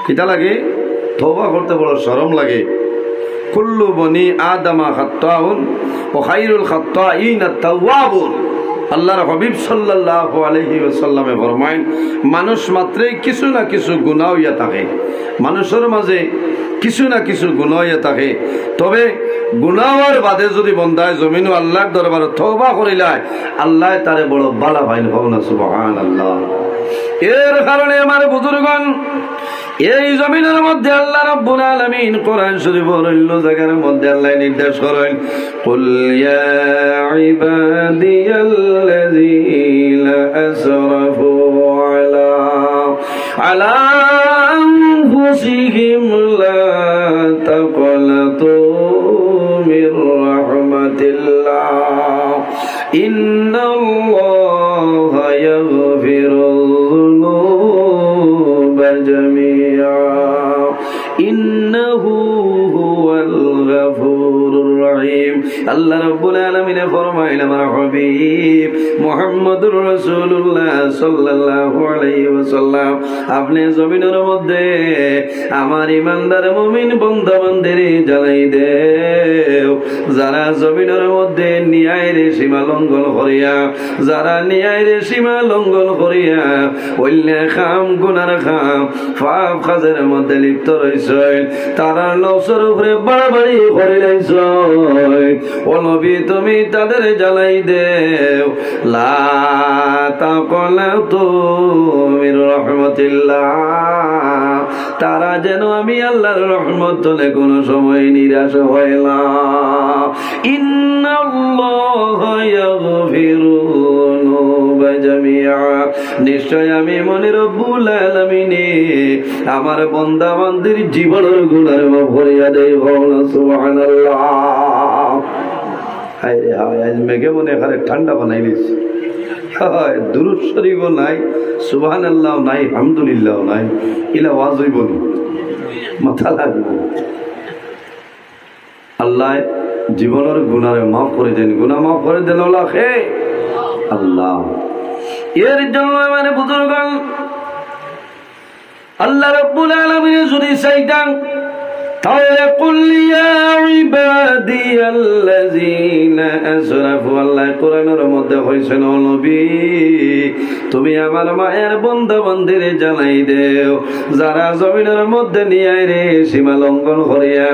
কিতা লাগে? তওবা করতে বড় শরম লাগে। কুল্লু বনি আদমা খাত্তাউন ওয়া খায়রুল খাত্তাইন আত-তাওয়াবুন। আল্লাহর হাবিব সাল্লাল্লাহু আলাইহি ওয়াসাল্লামে ফরমায়, মানুষ মাত্রই কিছু না কিছু গুনাহ হইয়া থাকে, মানুষের মাঝে কিছু না কিছু গুনাহ হইয়া থাকে। তবে গুনাহর বাদে যদি বন্দায় জমিনও আল্লাহর দরবারে তওবা করিলায়, আল্লাহ তারে বড় বালা ভাইল হও না, সুবহানাল্লাহ। এর কারণে আমার বুজুর্গণ, এই জমিনের মধ্যে আল্লাহ রাব্বুল আলামিন কোরআন শরীফের অন্য জায়গার মধ্যে আল্লাহ নির্দেশ করেন, কুল ইয়া ইবাদিয়াল্লাযীনা আসরাফু আলা আনফুসিহিম লা তাকনাতু মির রাহমাতিল্লাহ ইন্নাল্লাহা ইয়াগফিরুয-যুনুবা জামিআ ইন্নাহু হুয়াল গাফুরুর রহিম। আল্লাহ রাব্বুল আলামিন ফরমাইলেন, আমার হাবিব মুহাম্মদুর রাসূলুল্লাহ সাল্লাল্লাহু আলাইহি ওয়াসাল্লাম, আপনি জমিনের মধ্যে আমার ইমানদার মুমিন বান্দাবান্দির জানাই দেও, যারা জমিনের মধ্যে ন্যায়ের সীমা লঙ্ঘন করিয়া, যারা ন্যায়ের সীমা লঙ্ঘন করিয়া অন্যায় খাম গুনার খাম পাপ কাজের মধ্যে লিপ্ত রয়েছে, তারা নফসের উপরে বাড়াবাড়ি করে লাইছ, ও নবী তুমি তাদের জ্বালাই দেও, লা তাকনাতু মির রাহমাতিল্লাহ, তারা যেন আমি আল্লাহর রহমত থেকে কোন সময় নিরাশ হয় না। ইন্নাল্লাহা ইয়াগফিরুয-যুনুবা জামিআ, নিশ্চয় আমি মনে রব্বুল আলামিন আমার বান্দা বান্দির জীবনের গুনাহ মাফ করিয়া দেই। সুবহানাল্লাহ। হায় রে হায়, আজ মেঘে মনে এখানে ঠান্ডা বানাই দিচ্ছে। দুরূদ শরীফও নাই, সুবহানাল্লাহ নাই, আলহামদুলিল্লাহ নাই, ইলা ওয়াজ হইব না, মাথা লাগবে। আল্লাহ জীবনের গুনাহ মাফ করে দেন, গুনাহ মাফ করে দেন আল্লাহ। এর জন্য মানে বুজুর্গণ, আল্লাহ রাব্বুল আলামিন যদি চাইতেন তাহলে কুল ইয়া ইবাদিয়াল্লাযীনা আসরাফু, আল্লাহ কোরআনের মধ্যে কইছেন, ও নবী তুমি আমার মায়ের বান্দা বান্দির জানাই দেও, যারা জমিনের মধ্যে নিয়াইরে সীমা লঙ্ঘন করিয়া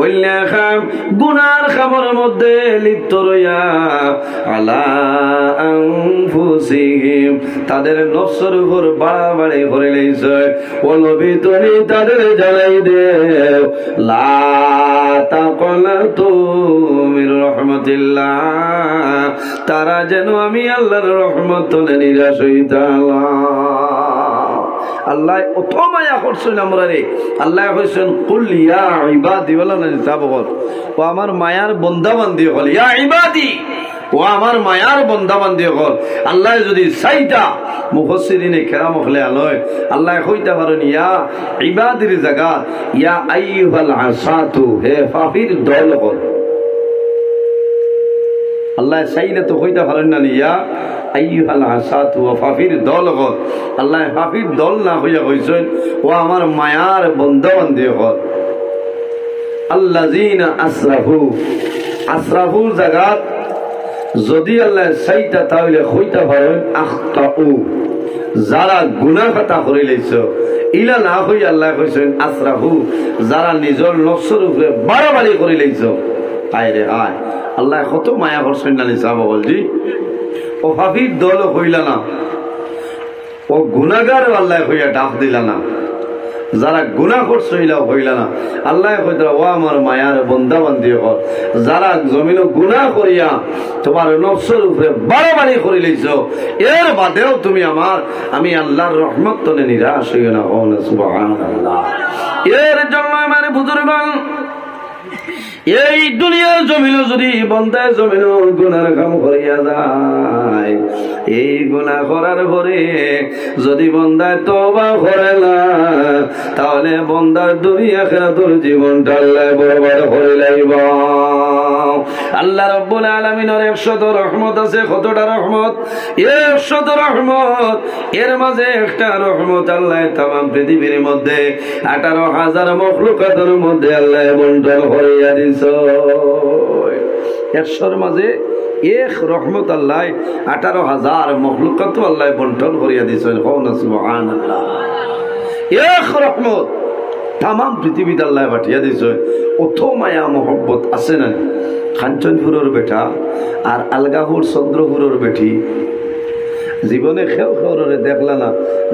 অন্যায় খাম গুনার খামের মধ্যে লিপ্ত রইয়া আলা আনফুসিহিম, তাদের নফসের উপর বাড়াবাড়ি করে লইছে, ও নবী তুমি তাদের জানাই দেও, লা তাকনাতু মির রাহমাতিল্লাহ, তারা যেন আমি আল্লাহর রহমত থেকে নিরাশ হইতা না। আল্লাহ অত মায়া করছেন আমরা রে। আল্লাহ কইছেন কুল ইয়া ইবাদি, বলা না তাবগর, ও আমার মায়ার বান্দা বান্দি হল, ইয়া ইবাদি, ও আমার মায়ার বান্দা বান্দি হল। আল্লাহ যদি চাইতা মুফাসসিরিনে কেরাম হলে আলয় আল্লাহ কইতে পারেন ইয়া ইবাদির জায়গা ইয়া আইয়ুহাল আসাতু, হে ফাফির দল হল। আল্লাহ চাইলে তো কইতে পারেন না ইয়া আইয়ুহাল আসাতু ওয়া ফাফির দল হল। আল্লাহ ফাফির দল না হইয়া কইছেন ও আমার মায়ার বান্দা বান্দি হল। আল্লাযীনা আসরাফু, আসরাফুর জায়গা যদি আল্লাহ চাইতা তাহলে কইতে পারেন আখতাউ, যারা গুনাহ খাতা করে লইছ, ইলা না হই আল্লাহ কইছেন আসরাফু, যারা নিজের নফসের উপরে বাড়াবাড়ি করে লইছ। আয় রে আয়, আল্লাহ কত মায়া করছেন না নিসা বলজি। ও ফাফির দল হইলা না, ও গুনাহগার আল্লাহ হইয়া ডাক দিলা না, যারা গুনাহ করছে ইলাও হইলা না। আল্লাহ কইতা ও আমার মায়ার বান্দা বান্দি হল, যারা জমিনে গুনাহ করিয়া তোমার নফসের উপরে বাড়াবাড়ি করে লইছ, এর বাদেও তুমি আমি আল্লাহর রহমত তনে নিরাশ হইও না। সুবহানাল্লাহ। এর জন্য মানে বুজুর্গণ, এই দুনিয়ার জমিনে যদি বন্দায় জমিনে গুনার কাম করিয়া যায়, এই গুনাহ করার পরে যদি বন্দায় তওবা করে না, তাহলে বন্দার দুনিয়া আখিরাতের জীবনটা আল্লাহ বরবাদ করে লাইবা। আল্লাহ রাব্বুল আলামিনের 100 রহমত আছে। কতটা রহমত? 100 রহমত। এর মাঝে একটা রহমত আল্লাহ তামাম পৃথিবীর মধ্যে 18,000 মখলুকাতের মধ্যে আল্লাহ বন্টন করিয়া দিছে। 100 মাঝে এক রহমত আল্লাহ 18,000 মখলুকাত আল্লাহ বন্টন করিয়া দিছেন। সুবহানাল্লাহ। এক রহমত তামাম পৃথিবীতে আল্লাহ পাঠিয়ে দিছে। অত মায়া মোহব্বত আছে না? কাঞ্চনপুরের বেটা আর আলগাহুর চন্দ্রপুরের বেটি জীবনে খেও খেওরে দেখলা না?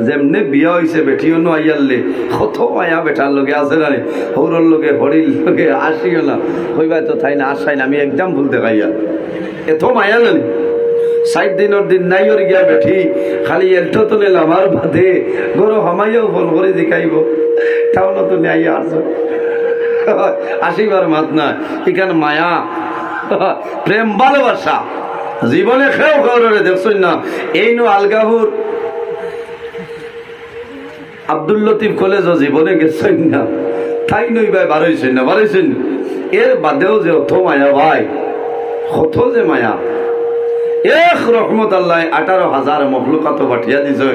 যেমনে বিয়া হয়েছে বেটিও নো আইয়ালে কত মায়া বেটার লগে আছে না? হৌরর লগে হরির লগে আসিও না হইবা তো তাই না আসাই না। আমি একদম ভুলতে খাইয়া এত মায়া জানি 60 দিনের দিন নাই ওর গিয়া বেঠি খালি এলটো তো নিল আমার বাদে গরো হামাইয়াও ফোন করে দেখাইব তাও না তো নেই আসো আসিবার মাত না। এখানে মায়া প্রেম ভালোবাসা জীবনে খেও খেয়ে দেখছেন না? এই নো আলগাহুর আব্দুল লতিফ কলেজ জীবনে গেছেন না? তাই নই ভাই বারোইছেন না? বারোইছেন। এর বাদেও যে অত মায়া ভাই, কত যে মায়া। এক রহমত আল্লাহ 18,000 মখলুকাত পাঠিয়া দিছে।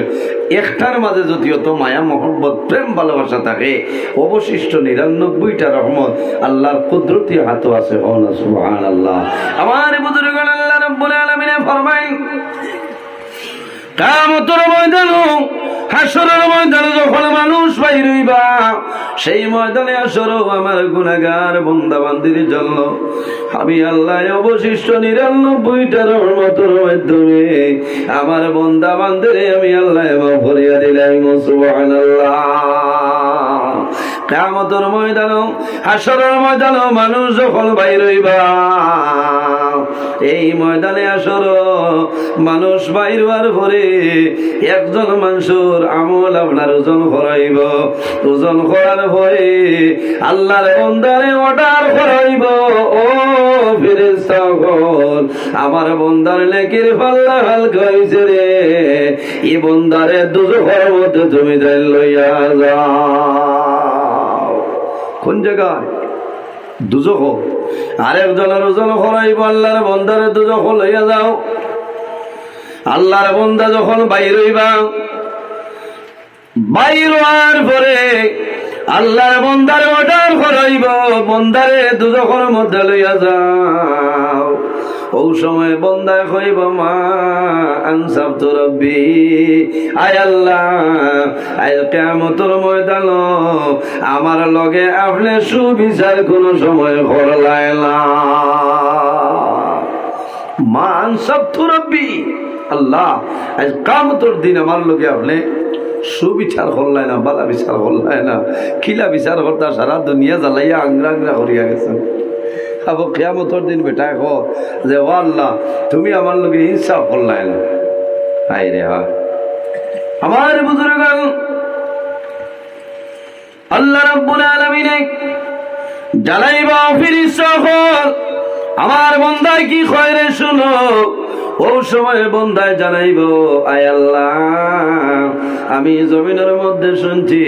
একটার মাঝে যদি অত মায়া মহব্বত প্রেম ভালোবাসা থাকে, অবশিষ্ট 99টা রহমত আল্লাহর কুদরতি হাতে আছে। সুবহানাল্লাহ। আমার বুজুর্গগণ, আল্লাহ রাব্বুল আলামিন ফরমায় কিয়ামতের ময়দানে হাসরের ময়দানে যখন মানুষ বাইর হইবা, সেই ময়দানে আসরও আমার গুনাহগার বান্দা বান্দির জন্য আমি আল্লাহ অবশিষ্ট 99টা রহমতের মাধ্যমে আমার বান্দা বান্দিরে আমি আল্লাহ মাফ করিয়া দিলাম। সুবহানাল্লাহ। কিয়ামতের ময়দানে হাসরের ময়দানে মানুষ যখন বাইর হইবা, এই ময়দানে আসর মানুষ বাইর হওয়ার পরে একজন মানুষের আমল আপনার ওজন করাইব। ওজন করার পরে আল্লাহর বান্দারে অর্ডার করাইব, ও ফেরেশতাগণ আমার বান্দার নেকির পাল্লা হালকা হইছে রে, এই বান্দারে দুজখের মধ্যে তুমি যাই লইয়া যাও। কোন জায়গায়? দুজখ। আরেকজনের ওজন করাইব, আল্লাহর বান্দারে দুজখ লইয়া যাও। আল্লাহর বান্দা যখন বাইর হইবা, বাইর হওয়ার পরে আল্লাহর বান্দারে অর্ডার করাইব, বান্দারে দুজখের মধ্যে লইয়া যাও। ও সময় বান্দায় কইব, মা আনসাবতু রাব্বি, আয় আল্লাহ আজ কিয়ামতের ময়দান আমার লগে আপনি সুবিচার কোন সময় করলাই না। মা আনসাবতু রাব্বি, আল্লাহ আজ কিয়ামতের দিন আমার লগে আপনি সুবিচার করলাই না, বালা বিচার করলাই না। খিলা বিচার করতা সারা দুনিয়া জ্বালাইয়া আংরা আংরা করিয়া গেছেন। আবার কিয়ামতের দিন বেটায় কো যে ও আল্লাহ তুমি আমার লগে ইনসাফ করলাই না। হায় রে হায়। আমার বুজুর্গগণ, আল্লাহ রাব্বুল আলামিন জ্বালাইবা ফেরেশতাগণ আমার বান্দায় কি কয় রে শুনো। ও সময় বান্দায় জানাইব, আয় আল্লাহ আমি জমিনের মধ্যে শুনছি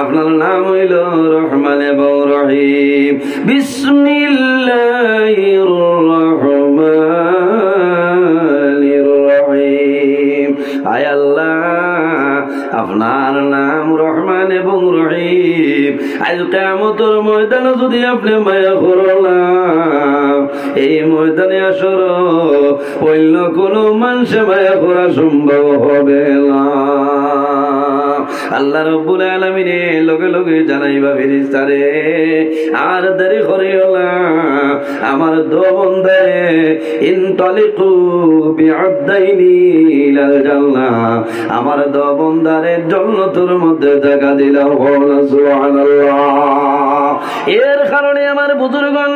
আপনার নাম হইল রহমান এবং রহিম। বিসমিল্লাহির রহমানির রহিম। আয় আল্লাহ আপনার নাম রহমান এবং রহিম। আজ কিয়ামতের ময়দানে যদি আপনি মায়া করলাম, এই ময়দানে আসর অন্য কোন মানুষ মায়া করা সম্ভব হবে না। আল্লাহ রাব্বুল আলামিন লগে লগে জানাইবা ফেরেশতারে, আর দেরি করিও না, আমার দো বান্দারে ইনতালিকু বিআদাইনি ইলাল জান্নাহ, আমার দো বান্দারে জান্নাতের মধ্যে জায়গা দিলাম। সুবহানাল্লাহ। এর কারণে আমার বুজুর্গগণ,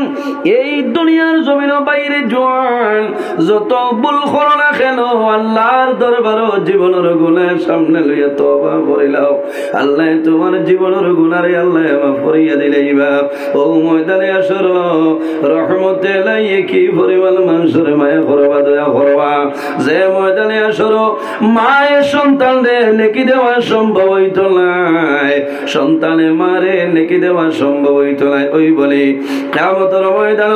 এই দুনিয়ার জমিনের বাইরে জোয়ান যত ভুল করো না কেন, আল্লাহর দরবারে জীবনের গুনাহ সামনে লইয়া তওবা করিলা দিলাও আল্লাহ তোমার জীবনের গুনারে আল্লাহ মাফ করিয়া দিলাইবা ও ময়দানে আসর রহমতে লাইয়ে কি পরিমাণ মানুষের মায়া করবা দয়া করবা যে ময়দানে আসর মায়ের সন্তানদের নেকি দেওয়া সম্ভব হইত নাই সন্তানে মারে নেকি দেওয়া সম্ভব হইত নাই ওই বলি কিয়ামতের ময়দান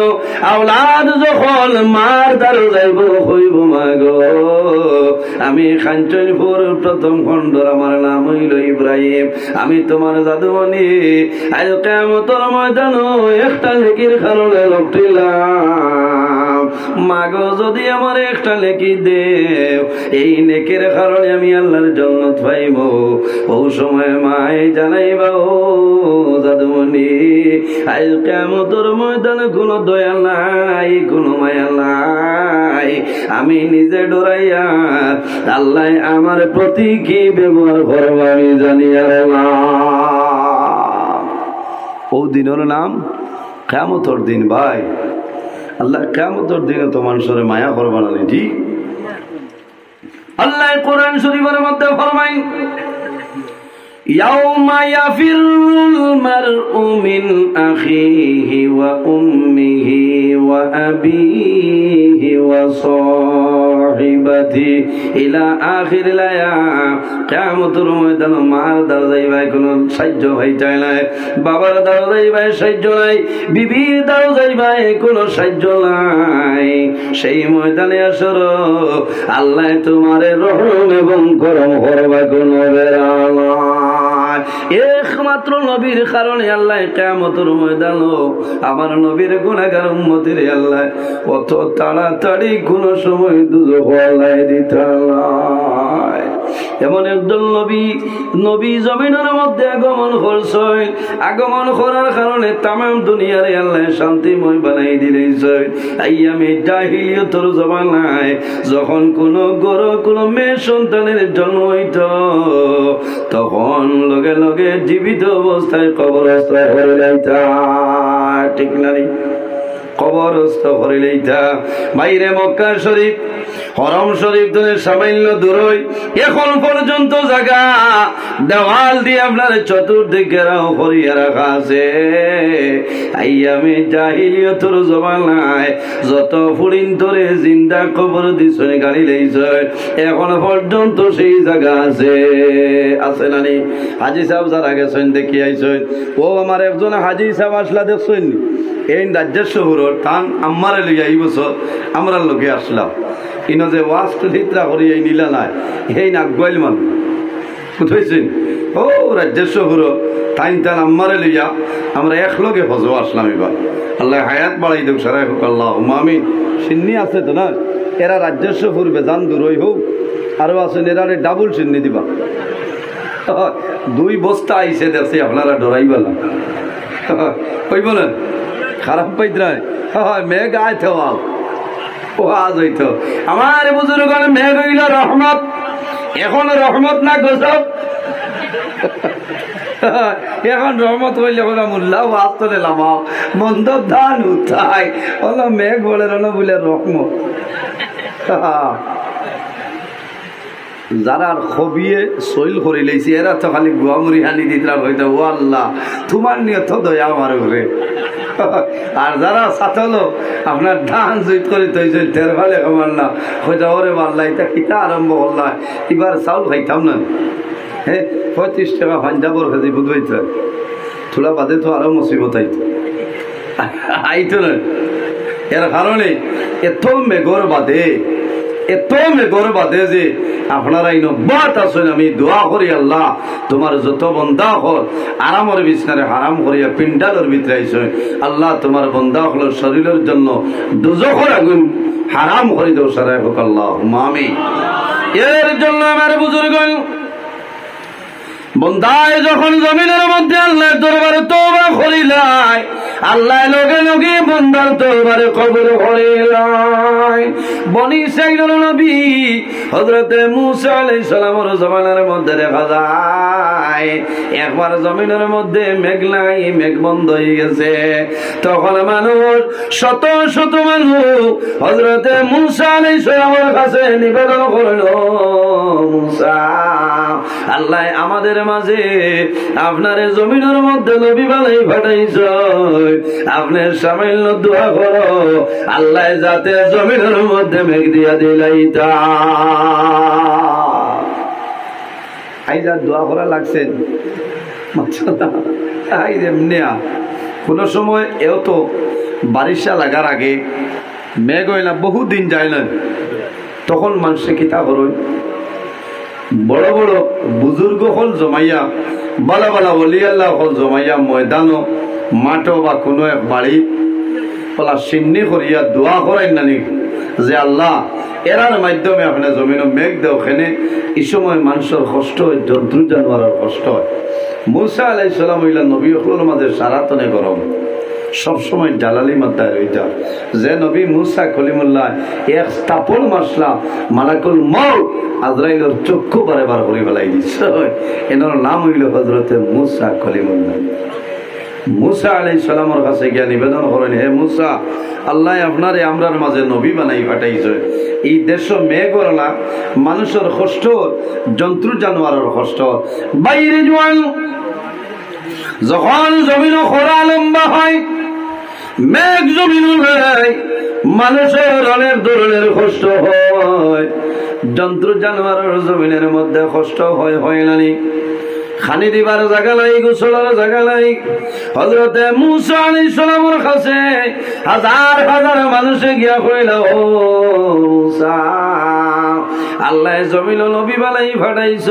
আওলাদ যখন মার দ্বারে যাইব হইব মা গো আমি খানচনপুর প্রথম খণ্ডর আমার নাম হইল ইব্রাহিম আমি তোমার জাদুমণি আজ কিয়ামতের ময়দান একটা নেকির কারণে লুটিলাম মা গো যদি আমার একটা নেকি দেও এই নেকির কারণে আমি আল্লাহর জান্নাত পাইব ও সময় মায়ে জানাইবা ও জাদুমণি আজ কিয়ামতের ময়দানে কোনো দয়া নাই কোনো মায়া নাই আমি নিজে ডরাইয়া আল্লাহ আমার প্রতি কি ব্যবহার করবো আমি জানি আল্লাহ ও দিনের নাম কিয়ামতের দিন ভাই আল্লাহ কিয়ামতের দিনে তো মানুষের মায়া করবা না ঠিক আল্লাহ কোরআন শরীফের মধ্যে ফরমাই يوم يفر المرء من أخيه وأمه وأبيه وصاحبته إلى آخر الآية কিয়ামতের ময়দানে মার দাঁড়াই ভাই কোনো সাহায্য হইতে নাই বাবার দাঁড়াই ভাই সাহায্য নাই বিবির দাঁড়াই ভাই কোনো সাহায্য নাই সেই ময়দানে আসর আল্লাহ তোমারে রহম এবং করম করবা কোনো বেড়ালা একমাত্র নবীর কারণে আল্লাহ কিয়ামতের ময়দান আমার নবীর গুনাহগার উম্মতের আল্লাহ কত তাড়াতাড়ি কোন সময় দুজখ আল্লাহ দিতে নাই এমন একজন নবী জমিনের মধ্যে আগমন করছেন আগমন করার কারণে তামাম দুনিয়ারে আল্লাহ শান্তিময় বানাই দিলেছেন আইয়ামে জাহিলিয়তের জমানায় যখন কোন গরু কোন মেয়ে সন্তানের জন্ম হইত তখন লগে লগে জীবিত অবস্থায় কবরস্থ করে লইতা ঠিক না কবরস্থ করে লইতা বাইরে মক্কা শরীফ হরম শরীফ ধরে সামান্য দূরই এখন পর্যন্ত জায়গা দেওয়াল দিয়ে আপনার চতুর্দিকে ঘেরাও করিয়া রাখা আছে আইয়ামে জাহিলিয়তের জমানায় যত ফুরিন ধরে জিন্দা কবর দিছে গাড়ি লইছে এখন পর্যন্ত সেই জায়গা আছে নানি হাজি সাহেব যারা গেছেন দেখি আইছেন ও আমার একজন হাজি সাহেব আসলা দেখছেন এই রাজ্যের শহরের টান আমারে লইয়া এই বছর আমরা লোকে আসলাম ইনো যে ওয়াজ চিত্রা করি এই নীলা নাই এই নাক গোয়াল মান বুঝেছেন ও রাজ্যের শহর টাইন টান আমারে লইয়া আমরা এক লগে হজও আসলাম এবার আল্লাহ হায়াত বাড়াই দেব সারাই হোক আল্লাহ মামিন সিন্নি আছে তো না এরা রাজ্যের শহর বেজান দূরই হোক আরো আছেন এরা ডাবল সিন্নি দিবা 2 বস্তা আইসে দেখছি আপনারা ডরাইবেলা ওই বলেন খারাপ পাইতরায় মেঘ আইতে ও আজ হইতো আমার বুজুর্গ মেঘ হইল রহমত এখন রহমত না গজব এখন রহমত হইলে ওরা মুল্লা আস্তরে লামাও মন্দ ধান উঠাই ওলা মেঘ বলে না বলে রহমত যারা খবিয়ে সইল করে লেছি এরা তো খালি গুয়ামুড়ি হানি দিতরা হইতো ও আল্লাহ তোমার নিয়ে তো দয়া আমার ঘরে আর যারা সাথলো আপনার ধান জুইত করে তৈছে তের ভালে আমার না হইতা ওরে মাল্লা এটা কিতা আরম্ভ করলা এবার চাউল খাইতাম না হ্যাঁ 35 টাকা পাঞ্জাবর খাজি বুঝবাইত থোড়া বাদে তো আরো মুসিবত আইতো না এর কারণে এত মেঘর বাদে যে আপনারা এই নব্বত আছেন আমি দোয়া করি আল্লাহ তোমার যত বন্দা হল আরামের বিছনারে হারাম করিয়া পিন্ডালের ভিতরে আইছে আল্লাহ তোমার বন্দা হলের শরীরের জন্য দুজখের আগুন হারাম করে দাও সারাই হোক আল্লাহ আমিন এর জন্য আমার বুজুর্গ বন্দায় যখন জমিনের মধ্যে আল্লাহর দরবারে তওবা করিলাই আল্লাহ লগে লগে বন্দার তরবারে কবর করে লয়। বনি ইসরাঈলের নবী হযরতে মূসা আলাইহিস সালামের জমানার মধ্যে দেখা যায় একবার জমিনের মধ্যে মেঘ নাই, মেঘ বন্ধ হয়ে গেছে। তখন মানুষ শত শত মানুষ হযরতে মূসা আলাইহিস সালামের কাছে নিবেদন করল, মূসা আল্লাহ আমাদের মাঝে আপনার জমিনের মধ্যে নবী বানাই পাঠাইছ, আপনি সামান্য দোয়া করো আল্লাহ যাতে জমিনের মধ্যে মেঘ দিয়া দিলাইতা। আইজার দোয়া করা লাগছে কোন সময় এও তো বারিশা লাগার আগে মেঘ হয় না, বহুদিন যায় না, তখন মানুষে কিতা করই বড় বড় বুজুর্গ হল জমাইয়া বালা বালা অলি আল্লাহ হল জমাইয়া ময়দানো মাঠো বা কোনো এক বাড়ি বলা সিন্নি করিয়া দোয়া করাই নানি যে আল্লাহ এরার মাধ্যমে আপনার জমিন মেঘ দেও খেনে। এই সময় মানুষের কষ্ট হয়, জন্তু জানোয়ারের কষ্ট হয়। মূসা আলাইহিস সালাম হইলা নবী হল মাঝে সারাতনে গরম সবসময় জালালি মাত্রায় রইতা যে নবী মূসা কলিমুল্লাহ এক স্থাপন মাসলা মালাকুল মউত আজরাইলের চক্ষু বারে বার করে ফেলাই দিচ্ছে। এনার নাম হইল হযরতে মূসা কলিমুল্লাহ। মূসা আলাইহিস সালামের কাছে গিয়া নিবেদন করেন, হে মূসা আল্লাহ আপনারে আমরার মাঝে নবী বানাই পাঠাইছে। এই দেশ মেঘ না মানুষের কষ্ট, জন্তু জানোয়ারের কষ্ট বাইরে জোয়ান যখন জমিন খরা লম্বা হয় মেঘ জমিন হয় মানুষের অনেক ধরনের কষ্ট হয়, জন্তু জানোয়ারের জমিনের মধ্যে কষ্ট হয়, হয় নানি খানি দিবার জায়গা নাই, গোসলের জায়গা নাই। হযরতে মূসা আলাইহিস সালামের কাছে হাজার হাজার মানুষে গিয়া কইল, ও মূসা আল্লাহ জমিন নবী বানাই পাঠাইছ,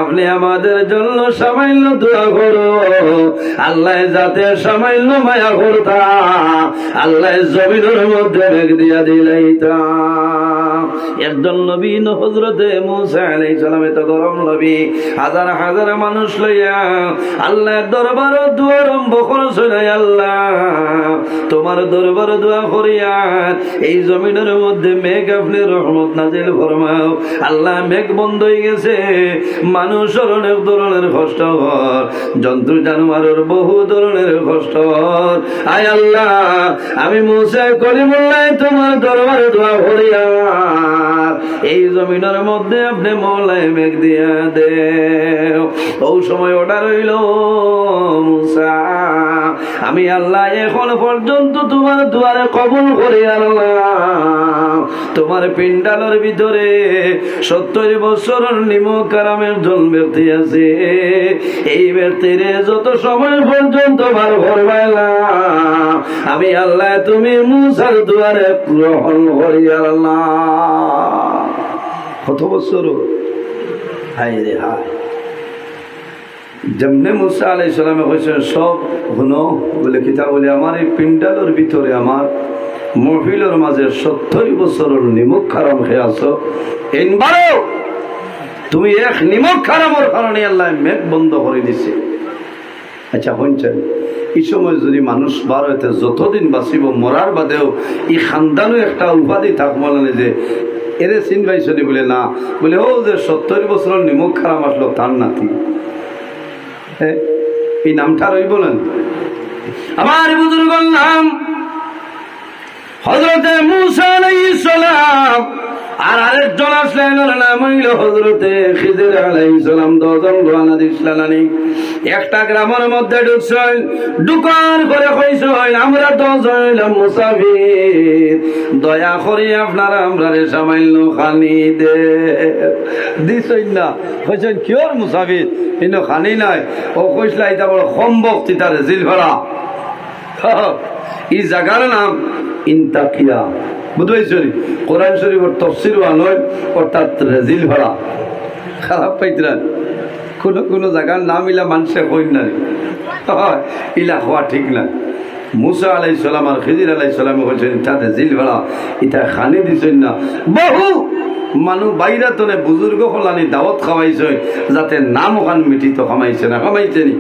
আপনি আমাদের জন্য সামান্য দোয়া করো আল্লাহ যাতে সামান্য মায়া করতা আল্লাহ জমিনের মধ্যে মেঘ দিয়া দিলাইতা। একজন নবী হযরতে মূসা আলাইহিস সালাম এত গরম নবী হাজার হাজার মানুষ লইয়া আল্লাহর দরবারে দোয়া আরম্ভ করেছিল, আল্লাহ তোমার দরবারে দোয়া করিয়া এই জমিনের মধ্যে মেঘ আপনি রহমত নাজিল ফরমাও। আল্লাহ মেঘ বন্ধ হয়ে গেছে, মানুষের অনেক ধরনের কষ্ট হয়, জন্তু জানোয়ারের বহু ধরনের কষ্ট হয়। আয় আল্লাহ আমি মূসা কলিমুল্লাহ তোমার দরবারে দোয়া করিয়া এই জমিনের মধ্যে আপনি মওলায় মেঘ দিয়া দে। ওই সময় অর্ডার হইল, মূসা আমি আল্লাহ এখন পর্যন্ত তোমার দুয়ারে কবুল করি, আল্লাহ তোমার পিন্ডালের ভিতরে 70 বছরের নিমক কারামের জন ব্যক্তি আছে, এই ব্যক্তিরে যত সময় পর্যন্ত বার করবাইলা আমি আল্লাহ তুমি মূসার দুয়ারে গ্রহণ করি। আল্লাহ কত বছর, হায় রে হায়। যেমনে মূসা আলাইহিস সালামে কইছেন সব শুনো বলে কিতা বলে আমার এই পিন্ডালের ভিতরে আমার মহফিলের মাঝে 70 বছরের নিমক খারাম খেয়ে আছো, এইবারও তুমি এক নিমক খারামের কারণে আল্লাহ মেঘ বন্ধ করে দিছে। আচ্ছা শুনছেন এই সময় যদি মানুষ বার হইতে যতদিন বাঁচিব মরার বাদেও এই খানদানও একটা উপাধি থাকবো না যে এরে চিন পাইছনি বলে না বলে ও যে 70 বছরের নিমক খারাম আসলো তার নাতি, এই নামটা রইব না। আমার বুজুর্গর নাম হযরতে মূসা আলাইহিস সালাম, আর আরেকজন আসলেন নাম হইল হযরতে খিজির আলাইহিস সালাম। 10 জন রওনা দিছিলেন। একটা গ্রামের মধ্যে ঢুকছেন, ঢুকার করে কইছেন আমরা 10 জন হইলাম মুসাফির, দয়া করে আপনারা আমরারে সামান্য খানি দে দিছেন না। কইছেন কিওর মুসাফির ইনো খানি নাই, ও কইছলা এটা বড় সম্ভব তিতারে জিল ভাড়া। এই জায়গার নাম ইনতাকিয়া, বুঝতে কোরআন শরীফের তফসির আনয় অর্থাৎ রেজিল ভাড়া। খারাপ পাইতরা কোন কোন জায়গার নাম ইলা মানুষে কই না, ইলা হওয়া ঠিক না। মূসা আলাইহিস সালাম আর খিজির আলাইহিস সালাম কইছেন এটা রেজিল ভাড়া, এটা খানি দিছেন না। বহু মানুষ বাইরা তনে বুজুর্গ হলানি দাওয়াত খাওয়াইছে যাতে নাম ওখান মিটিত খামাইছে না, খামাইছে নি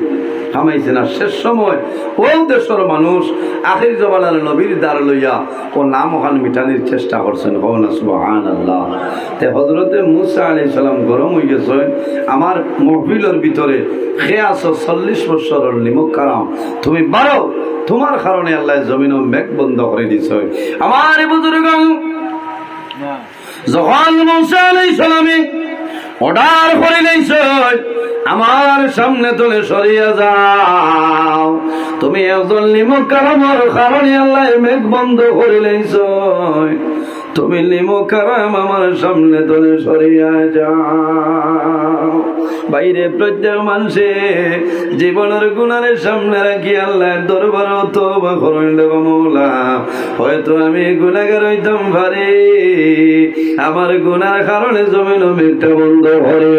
হামাইছে না। শেষ সময় ও দেশের মানুষ আখির জমানার নবীর দ্বার লইয়া ও নাম ওখান মিটানির চেষ্টা করছেন। হন সুবহানাল্লাহ। তে হযরতে মুসা আলাইহিস সালাম গরম হয়ে গেছেন। আমার মহফিলের ভিতরে খেয়ে আসো 40 বছরের নিমক কারাম, তুমি বারো, তোমার কারণে আল্লাহ জমিন মেঘ বন্ধ করে দিছে। আমার বুজুর্গ যখন মুসা আলাইহিস সালামে অর্ডার করে নিয়েছে আমার সামনে তুলে সরিয়ে যাও, তুমি একজন নিমক কারামের কারণে আল্লাহ মেঘ বন্ধ করে নিয়েছ, তুমি নিমক কারাম আমার সামনে তুলে সরিয়ে যাও। বাইরে প্রত্যেক মানুষে জীবনের গুণারের সামনে রাখি আল্লাহ দরবার তওবা করেন দেব মওলা। হয়তো আমি গুনাহগার হইতাম পারি, আমার গুনার কারণে জমিন মেঘটা বন্ধ করে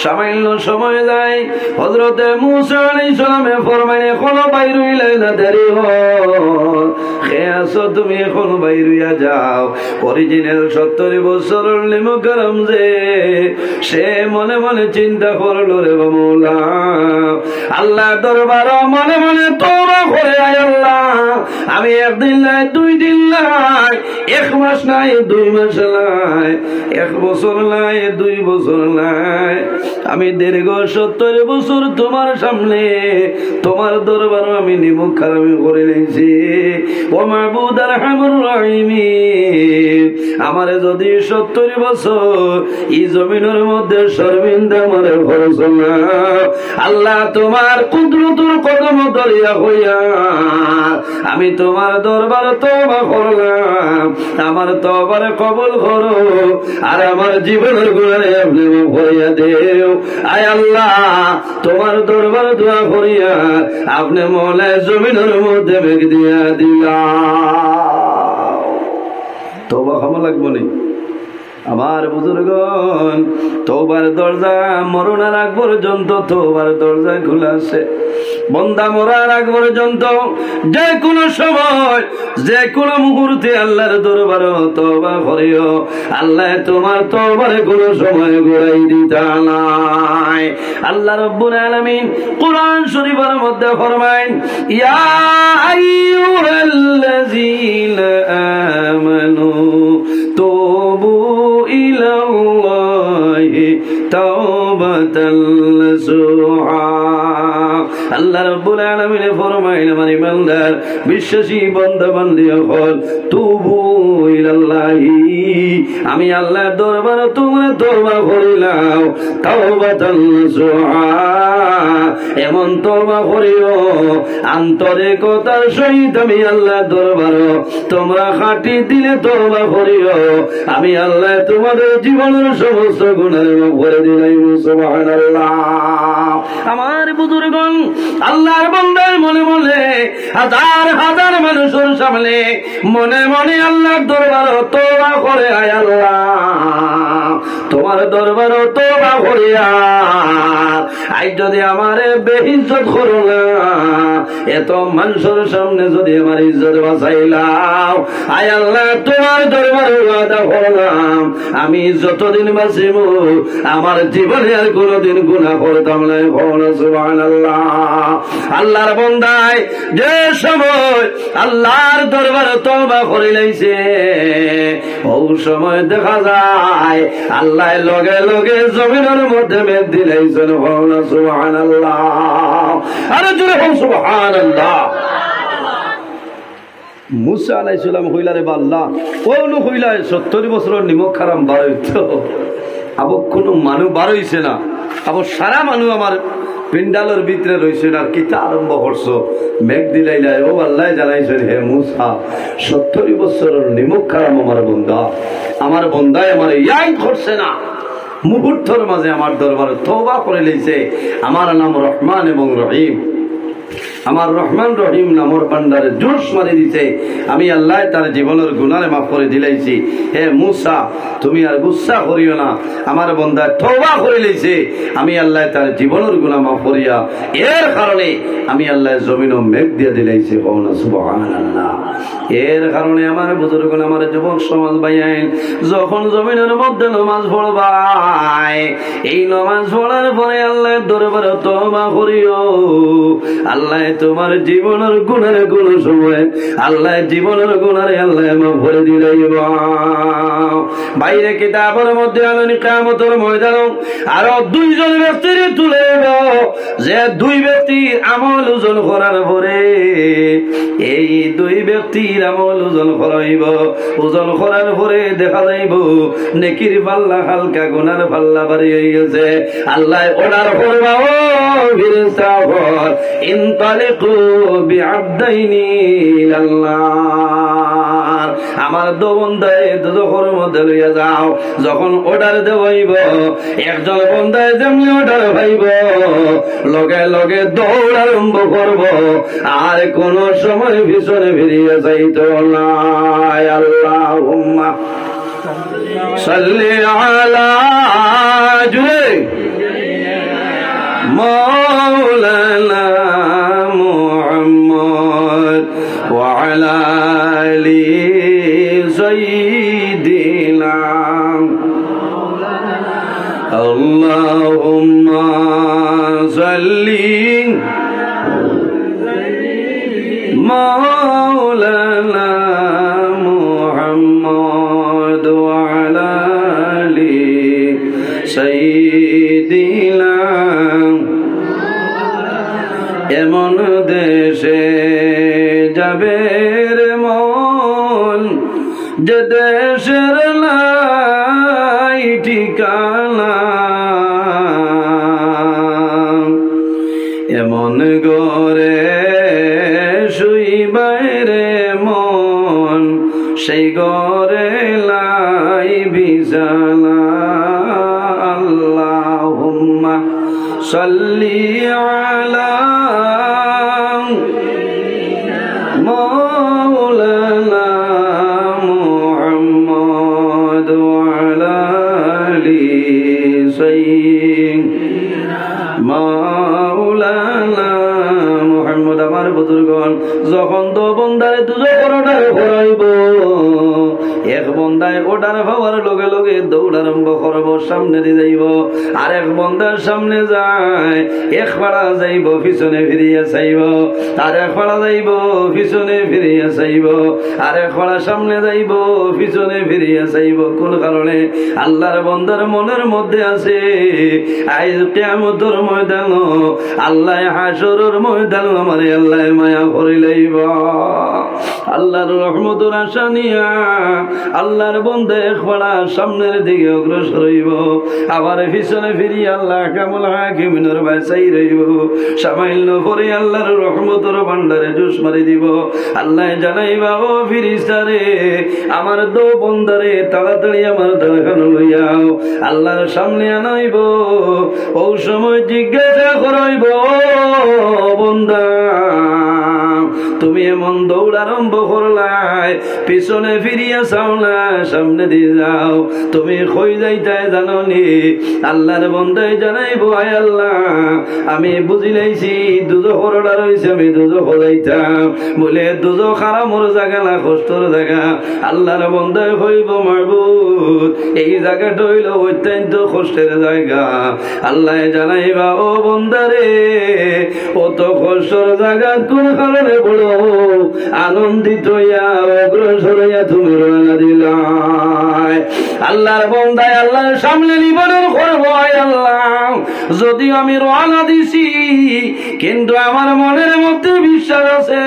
সামান্য সময় যায়। হযরতে মুসা আলাইহিস সালামে ফরমাইন এখনো বাইর হইলে না, দেরি খেয়ে আসো, তুমি এখন বাইর হইয়া যাও। অরিজিনাল 70 বছরের নিমক কারাম যে সে মনে মনে চিন্তা করলো রে মওলা, আল্লাহ দরবার মনে মনে তওবা করে, আয় আল্লাহ আমি একদিন নাই, 2 দিন নাই, 1 মাস নাই, 2 মাস নাই, 1 বছর নাই, 2 বছর নাই, আমি দীর্ঘ 70 বছর তোমার সামনে তোমার দরবার আমি নিমক কারামি করে নিয়েছি। ও মাবুদ আরহামুর রাহিমিন, আমারে যদি 70 বছর এই জমিনের মধ্যে শর্মিন্দা আমারে খরচ না, আল্লাহ তোমার কুদরতুল কদম দরিয়া হইয়া আমি তোমার দরবার তওবা করলাম, আমার তওবার কবুল করো আর আমার জীবনের গুনাহে আপনি মাফ করিয়া দেও। আয় আল্লাহ তোমার দরবার দোয়া করিয়া আপনি মওলা জমিনের মধ্যে মেঘ দিয়া দিলা। তওবা ক্ষমা লাগবো নি আমার বুজুর্গণ? তওবার দরজা মরণের আগ পর্যন্ত তওবার দরজা খোলা আছে। বন্দা মরার আগ পর্যন্ত যে কোনো সময় যে কোনো মুহূর্তে আল্লাহর দরবারে তওবা করিও, আল্লাহ তোমার তওবারে কোনো সময় ঘুরাই দিতা নাই। আল্লাহ রাব্বুল আলামিন কোরআন শরীফের মধ্যে ফরমায়েন, ইয়া আইয়ুহাল্লাযীনা আমানু তুবু ইলাল্লাহি তাওবাতান নাসুহা। আল্লাহ রাব্বুল আলামিন ফরমাইলেন, আমার ইমানদার বিশ্বাসী বান্দা বান্দি হল তুবু ইলাল্লাহি, আমি আল্লাহর দরবারে তোমরা তওবা করিলাম, তাওবাতান নাসুহা, এমন তওবা করিও আন্তরিকতার সহিত আমি আল্লাহর দরবারে তোমরা খাঁটি দিলে তওবা করিও, আমি আল্লাহ তোমাদের জীবনের সমস্ত গুনাহ মাফ করে দিলাম। সুবহানাল্লাহ। আমার বুজুর্গণ আল্লাহর বান্দার মনে মনে হাজার হাজার মানুষের সামনে মনে মনে আল্লাহর দরবারে তওবা করে, আয় আল্লাহ তোমার দরবারে তওবা করিয়া আজ যদি আমারে বেইজ্জত করো না, এত মানুষের সামনে যদি আমার ইজ্জত বাঁচাইলাম, আয় আল্লাহ তোমার দরবারে ওয়াদা করলাম আমি যতদিন বাঁচিব আমার জীবনে আর কোনদিন গুনাহ করতাম না। সুবহানাল্লাহ। আল্লাহর বান্দায় যে সময় আল্লাহর দরবারে তওবা করে লাইছে, ওই সময় দেখা যায় আল্লাহ লগে লগে জমিনের মধ্যে মেঘ দিলাইছেন। সুবহানাল্লাহ। আরে জোরে বল সুবহানাল্লাহ। মুসা আলাইহিস সালাম কইলা রে আল্লাহ, কোন কইলা 70 বছরের নিমক কারাম বাড়াইতো, আবো কোনো মানুষ বাড়াইছে না, আবো সারা মানুষ আমার পিন্ডালের ভিতরে রয়েছে আর কিতা আরম্ভ করছো, মেঘ দিলাইলাই। ও আল্লাহ জানাইছেন, হে মুসা 70 বছরের নিমক কারাম আমার বন্দায় আমার ইয়াই করছে না, মুহূর্তের মাঝে আমার দরবারে তওবা করে লইছে। আমার নাম রহমান এবং রহিম। আমার রহমান রহিম নামর ভান্ডারে জোশ মারি দিতে আমি আল্লাহ তার জীবনের গুনারে মাফ করে দিলাইছি। হে মুসা, তুমি আর গুসা করিও না, আমার বন্দা তওবা করে লইছে, আমি আল্লাহ তার জীবনের গুনাহ মাফ করিয়া এর কারণে আমি আল্লাহ জমিন ও মেঘ দিয়ে দিলাইছি। সুবহানাল্লাহ। এর কারণে আমার বুজুর্গগণ, আমার যুবক সমাজ ভাইয়াই, যখন জমিনের মধ্যে নামাজ পড়বাই, এই নামাজ পড়ার পরে আল্লাহর দরবারে তওবা করিও। আল্লাহ তোমার জীবনের গুনারে কোন সময় আল্লাহ জীবনের গুনারে আল্লাহ মাফ করে দিলাইব। বাইরে কিতাবের মধ্যে আলোনি কিয়ামতের ময়দানে আরো দুইজন ব্যক্তির তুলেব, যে দুই ব্যক্তির আমল ওজন করার পরে এই দুই ব্যক্তির আমল ওজন করাইব। ওজন করার পরে দেখা যাইব নেকির পাল্লা হালকা, গুনার পাল্লা বাড়ি হইয়াছে। আল্লাহ অর্ডার করবা, ও ফেরেশতা হল ইনতালিকু বিআবদাইনি ইলাল্লাহ, আমার দো বন্দায় দুজখের মধ্যে লইয়া যাও। যখন অর্ডার দেওয়াইব, একজন বন্দায় যেমনি অর্ডার পাইব, লগে লগে দৌড় আরম্ভ করব, আর কোন সময় পিছনে ফিরিয়ে যাইতো না। আল্লাহুম্মা সাল্লি আলা মাওলানা মুহাম্মদ ওয়া আলা আলি সাইয়্যিদিনা আল্লাহুম্মা সাল্লি মাওলানা মুহাম্মদ ওয়া আলা আলি সাইয়্যিদিনা। এমন দেশে যাবে রে মন, যে দেশের নাই ঠিকানা, এমন গরে শুইবাই রে মন, সেই গরে লাই বিছানা। আল্লাহুম্মা সাল্লি আলা মাওলানা মুহাম্মদ ওয়া আলা আলি সাইয়্যিদিনা মাওলানা মুহাম্মদ। আমার বুজুর্গগণ, যখন তো বন্দারে দুজখের অর্ডার করাইব, এক বন্দায় অর্ডার পাওয়ার লগে লগে দৌড় আরম্ভ করব, সামনে দিয়ে যাইব। আর এক বন্দার সামনে যায়, এক পাড়া যাইব, পিছনে ফিরিয়া চাইব, আর এক পাড়া যাইব, পিছনে ফিরিয়া চাইব, আর এক পাড়া সামনে যাইব, পিছনে ফিরিয়া চাইব। কোন কারণে? আল্লাহর বন্দার মনের মধ্যে আছে আইজ কিয়ামতের ময়দান, আল্লাহ হাসরের ময়দান আমার আল্লাহ মায়া করে লইব। আল্লাহর রহমতের আশা নিয়া আল্লাহর বন্দা এক পাড়া সামনের দিকে অগ্রসর হইব, আবার পিছনে ফিরি আল্লাহ কামুল হাকিমিনের বাসাই রইব। সামান্য করে আল্লাহর রহমতের ভান্ডারে জোশ মারি দিব। আল্লাহ জানাইবা, ও ফিরিস্তারে, আমার দো বন্দারে তাড়াতাড়ি আমার দরখান লইয়াও। আল্লাহর সামনে আনাইব, ও সময় জিজ্ঞাসা করাইব, বন্দা তুমি এমন দৌড় আরম্ভ করলাই, পিছনে ফিরিয়া চাও না, সামনে দিয়ে যাও, তুমি কই যাইতাই জানো নি? আল্লাহর বন্দাই জানাইব, আয় আল্লাহ, আমি বুঝি লাইছি দুজখের অর্ডার হইছে, আমি দুজখ যাইতাম, বলে দুজখ আরামর জায়গা না কষ্টর জায়গা। আল্লাহর বন্দাই কইব, মাহবুব, এই জায়গাটা হইল অত্যন্ত কষ্টের জায়গা। আল্লাহ জানাইবা, ও বন্দারে, অত কষ্টর জায়গা কোন কারণে বড় আনন্দিত হইয়া অগ্রসর হইয়া তুমি রওনা দিলাই। আল্লাহর বন্দায় আল্লাহর সামনে নিবেদন করব, আয় আল্লাহ, যদিও আমি রওনা দিছি, কিন্তু আমার মনের মধ্যে বিশ্বাস আছে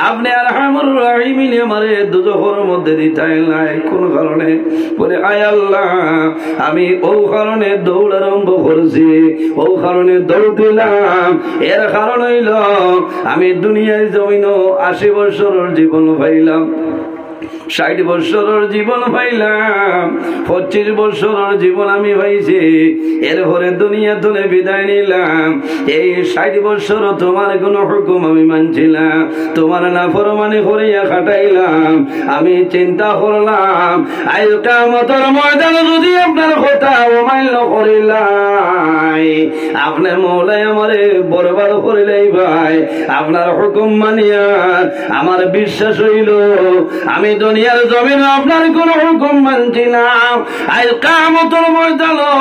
আপনি আরহামুর রাহিমিন আমারে দুজখের মধ্যে দিতাই নাই। কোন কারণে? বলে, আয় আল্লাহ, আমি ও কারণে দৌড় আরম্ভ করছি, ও কারণে দৌড় দিলাম। এর কারণ হইল আমি দুনিয়ায় জমিন 80 বছরের জীবন পাইলাম, 60 বছরের জীবন পাইলাম, 25 বছরের জীবন আমি পাইছি, এরপরে দুনিয়া তুলে বিদায় নিলাম। এই 60 বছর তোমার কোন হুকুম আমি মানছিলাম, তোমার নাফরমানি করিয়া কাটাইলাম। আমি চিন্তা করলাম আজ কিয়ামতের ময়দানে যদি আপনার কথা অমান্য করিলাই, আপনার মওলাই আমারে বরবাদ করিলাই ভাই। আপনার হুকুম মানিয়া আমার বিশ্বাস হইল আমি দুনিয়ার জমিনে আপনার কোন হুকুম মানছি না। আজ কিয়ামতের ময়দানে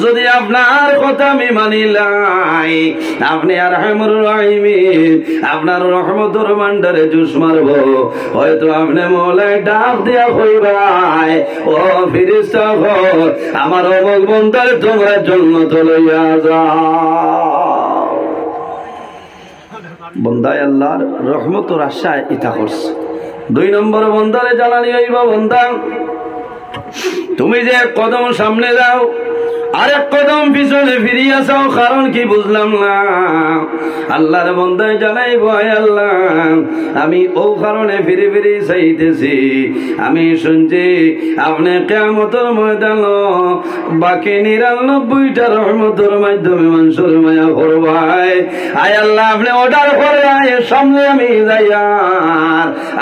যদি আপনার কথা আমি মানিলাই, আপনি আরহামুর রাহিমিন, আপনার রহমতের ভান্ডারে জুস মারব। হয়তো আপনি মওলাই ডাক দিয়া কইবাই, ও ফেরেশতা ঘর আমার অমুক বান্দার তোমরা জান্নাত লইয়া যাও। বন্দায় আল্লাহর রহমতের আশায় ইতা করছে। 2 নম্বর বন্দারে জ্বালানি হইবা, বন্দা তুমি যে এক কদম সামনে যাও আরেক কদম পিছনে ফিরিয়া যাও, কারণ কি বুঝলাম না। আল্লাহর বন্দায় জানাইব, আল্লাহ আমি ও কারণে ফিরে ফিরে চাইতেছি, আমি শুনছি আপনি কিয়ামতের ময়দানে বাকি 99টা রহমতের মাধ্যমে মানুষের মায়া করবাই। আয় আল্লাহ আপনি অর্ডার করে আয় সামনে আমি যাইয়া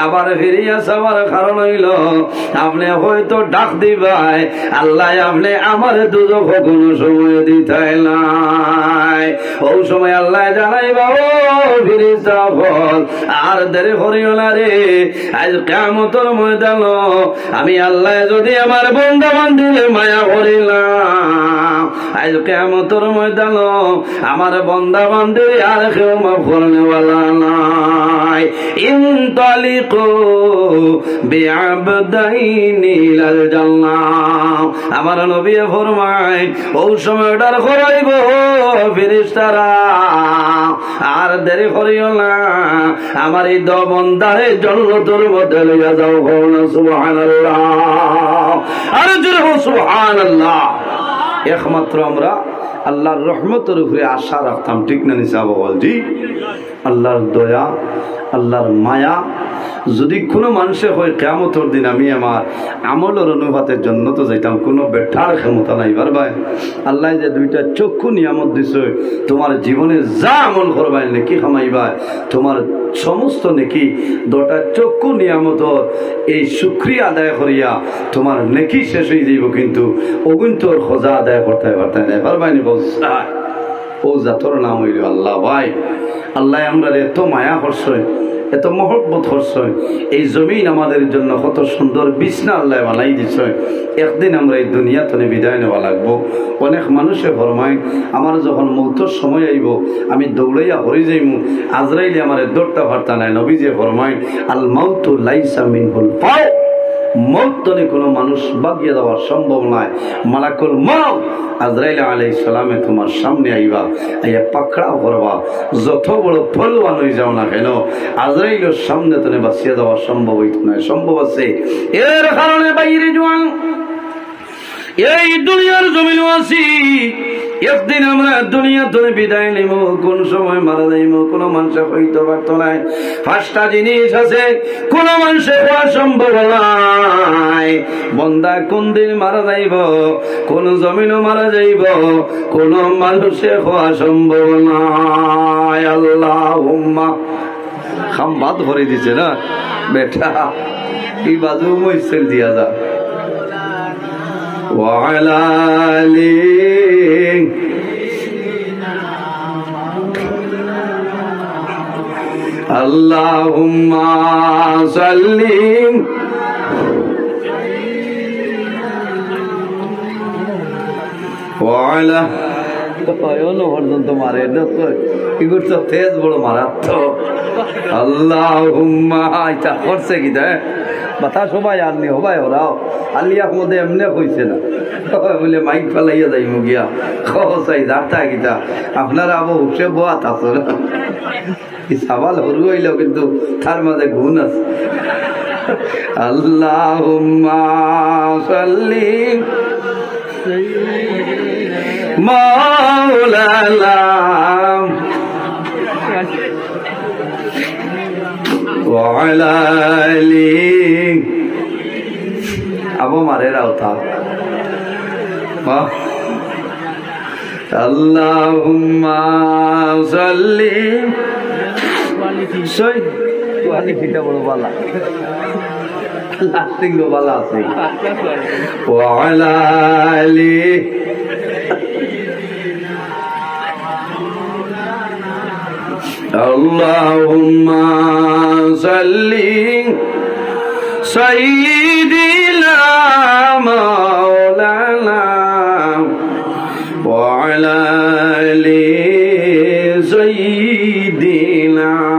আবার ফিরিয়া যাওয়ার কারণ হইল আপনি হয়তো ডাক দিবাই, আল্লাহ আপনি আমার দুজখ কোন সময় দিতাই নাই। ও সময় আল্লাহ জানাইবা, ও ফেরেশতা বল আর দেরি করিও না রে। আজ কিয়ামতের ময়দানে আমি আল্লাহ যদি আমার বান্দা বান্দির মায়া করিলাম, আজ কিয়ামতের ময়দানে আমার বান্দা বান্দির আর কেউ মাফ করনেওয়ালা নাই। ইনতালিকু বিআবদাইনি ইলাল জান্নাহ, আমার নবী ফরমায় ও সময় ডার করাইব ফেরেশতারা আর দেরি করিও না, আমার এই 10 বান্দারে জান্নাতের মধ্যে লইয়া যাও। সুবহানাল্লাহ, আর জোরে সুবহানাল্লাহ। একমাত্র আমরা আল্লাহর রহমতের উপরে আশা রাখতাম, ঠিক না নিসাব বলছি? আল্লাহর দয়া, আল্লাহর মায়া যদি কোনো মানুষে হয় কিয়ামতের দিন আমি আমার আমলের অনুপাতের জন্য তো যাইতাম, কোনো বেঠার ক্ষমতা নাই। ভাই আল্লাহ যে 2টা চক্ষু নিয়ামত দিছে, তোমার জীবনে যা আমল করবাই নেকি খামাইবা, তোমার সমস্ত নেকি 2টা চক্ষু নিয়ামত এই শুকরিয়া আদায় করিয়া তোমার নেকি শেষ হয়ে যাইব, কিন্তু অগুন্তর খোঁজা আদায় করতে পারতাই না। পারবাইনি বলছা ও জাতর নাম হইল আল্লাহ। ভাই আল্লাহ আমরা এত মায়া করছে, এত মহব্বত করছে, এই জমিন আমাদের জন্য কত সুন্দর বিছনা আল্লাহ বানাই দিছে। একদিন আমরা এই দুনিয়া থেকে বিদায় নেওয়া লাগবো। অনেক মানুষে ফরমায় আমার যখন মৌতের সময় আইব আমি দৌড়াইয়া হয়ে যাইব, আজরাইলে আমার দৌড়টা ফারতা নাই। নবীজি ফরমায় আল মাউতু লাইসা মিনহুল ফাও, মৌত তনে কোনো মানুষ বাগিয়ে দেওয়ার সম্ভব নয়। মালাকুল মউত আজরাইল আলাইহিস সালামে তোমার সামনে আইবা, আইয়া পাকড়াও করবা, যত বড় ফলওয়ান হয়ে যাও না কেন আজরাইলের সামনে তনে বাঁচিয়ে দেওয়া সম্ভব হইত না। সম্ভব আছে, এর কারণে বাইরে জোয়ান এই দুনিয়ার জমিনে আছি। একদিন আমরা দুনিয়া থেকে বিদায় নিব, কোন সময় মারা যাইব কোন মানুষে হইতে পারত নাই। 5টা জিনিস আছে কোন মানুষে হওয়া সম্ভব নাই। বন্দা কোন দিন মারা যাইব, কোন জমিনও মারা যাইব, কোন মানুষে হওয়া সম্ভব নাই। আল্লাহুম্মা খাম্বাদ ভরে দিছে না বেটা, এই বাজু মইসেল দিয়া যা وعلى آله اللهم صل وعلى তোমারে তেজ বড় মারাত্মক। আল্লাহুম্মা এটা করছে কি দেয় বাতা সবাই আর নি হবাই ওরাও আলিয়া মধ্যে এমনি কইছে না বলে মাইক ফেলাইয়া যাইব গিয়া খাই যাতা গীতা আপনারা আবু হুসে বোয়াত আছো না, এই সওয়াল হরু হইল কিন্তু তার মাঝে গুণ আছে। আল্লাহুম্মা সাল্লি মাওলানা ওয়া আলা আলিহি আবো মারে রাওতা আল্লাহুম্মা সাল্লি সই কোয়ালিটিটা বড় বালা লাস্টিং গো বালা আছে ওয়া আলা আলি আল্লাহুম্মা সাল্লি সাইয়্যিদিনা মাওলানা وعلى آل سيدنا